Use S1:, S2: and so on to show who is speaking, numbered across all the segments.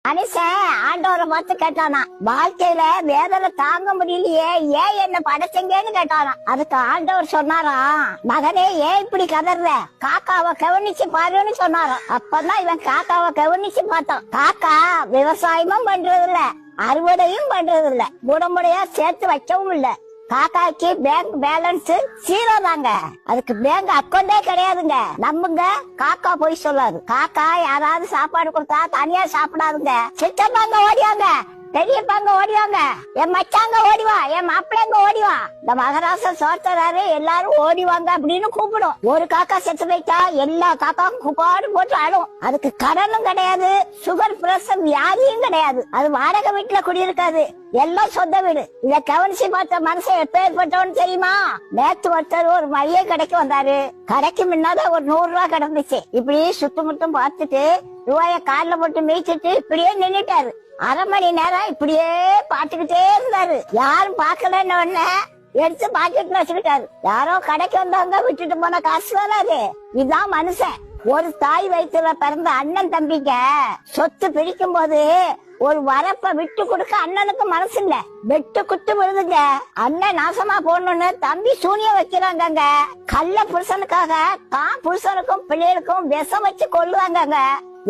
S1: மனுஷன் ஆண்டவரை பார்த்து கேட்டானா, வாழ்க்கையில வேதனை தாங்க முடியலையே, ஏன் என்ன படைச்சீங்கன்னு கேட்டானா. அதுக்கு ஆண்டவர் சொன்னாரா, மகனே ஏன் இப்படி கதற, காக்காவை கவனிச்சு பாருன்னு சொன்னாராம். அப்பதான் இவன் காக்காவை கவனிச்சு பார்த்தான். காக்கா விவசாயமும் பண்றது இல்ல, அறுவடையும் பண்றது இல்ல, முடமுடையா சேர்த்து வைக்கவும் இல்ல. காக்காய்க்கு பேங்க் பேலன்ஸ் 0 தாங்க. அதுக்கு பேங்க் அக்கௌண்டே கிடையாதுங்க. நம்புங்க, காக்கா போய் சொல்லாது. காக்கா யாராவது சாப்பாடு கொடுத்தா தனியா சாப்பிடாதுங்க. சித்தப்பாங்க ஓடிவாங்க, பெரியப்பாங்க ஓடிவாங்க, என் மச்சாங்க ஓடிவா, என் மாப்பிள்ளைங்க ஓடிவா. இந்த மகராச சோத்தராரு எல்லாரும் ஓடிவாங்க அப்படின்னு கூப்பிடும். ஒரு காக்கா செத்து போயிட்டா எல்லா காக்காவும் கூப்பாடு போட்டு ஆடும். அதுக்கு கடனும் கிடையாது, சுகர் பிரஷர் வியாதியும் கிடையாது. அது வாடகை வீட்டுல குடியிருக்காது, எல்லாம் சொந்த வீடு. இத கவனிச்சு பார்த்த மனுஷன் எப்பேற்பட்டவன்னு தெரியுமா? நேத்து ஒருத்தர் ஒரு மளிகை கடைக்கு வந்தாரு. கடைக்கு முன்னாதான் ஒரு 100 ரூபாய் கிடந்துச்சு. இப்படி சுத்தமுத்தம் பார்த்துட்டு ரூபாய கால்ல போட்டு மேய்ச்சிட்டு இப்படியே நின்னுட்டாரு. அரை மணி நேரம் இப்படியே பாத்துக்கிட்டே இருந்தாரு. யாரும் பாக்கலன்னு உடனே எடுத்து பாக்கெட்ல வச்சுக்கிட்டாரு. யாரோ கடைக்கு வந்தவங்க விட்டுட்டு போன காசு வராது. இதுதான் மனுஷன். ஒரு தாய் வயிற்றுல பிறந்த அண்ணன் தம்பிங்க சொத்து பிரிக்கும் போது ஒரு வரப்ப விட்டு கொடுக்க அண்ணனுக்கு மனசு இல்ல, வெட்டு குத்து விழுதுங்க. அண்ணன் நாசமா போடணும்னு தம்பி சூனியம் வைக்கிறாங்க. கள்ள புருஷனுக்காக தான் புருஷனுக்கும் பிள்ளைகளுக்கும் விஷம் வச்சு கொள்ளுவாங்க.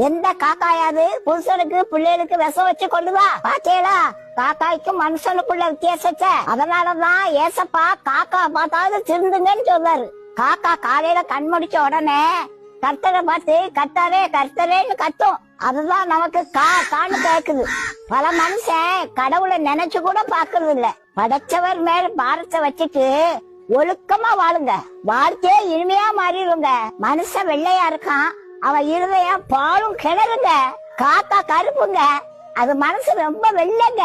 S1: எந்த காக்காயாது புருஷனுக்கு பிள்ளைகளுக்கு விஷம் வச்சு கொள்ளுவா? பாத்தீங்களா காக்காய்க்கும் மனுஷனுக்குள்ள வித்தியாசத்தை? அதனாலதான் ஏசப்பா காக்கா பார்த்தாவது திருந்துங்கன்னு சொல்றாரு. காக்கா காலையில கண் முடிச்ச உடனே கர்த்தரை பார்த்து கர்த்தரே கர்த்தரேன்னு கத்தும். அதுதான் நமக்கு கான்னு கேக்குது. பல மனுஷன் கடவுளை நினைச்சு கூட பாக்குறது இல்ல. படைச்சவர் மேல பாரத்தை வச்சுட்டு ஒழுக்கமா வாழுங்க, வாழ்க்கையே இனிமையா மாறிடுங்க. மனுஷன் வெள்ளையா இருக்கான், அவன் இருதயம் பாலும் கிணறுங்க. காக்கா கருப்புங்க, அது மனசு ரொம்ப வெள்ளைங்க.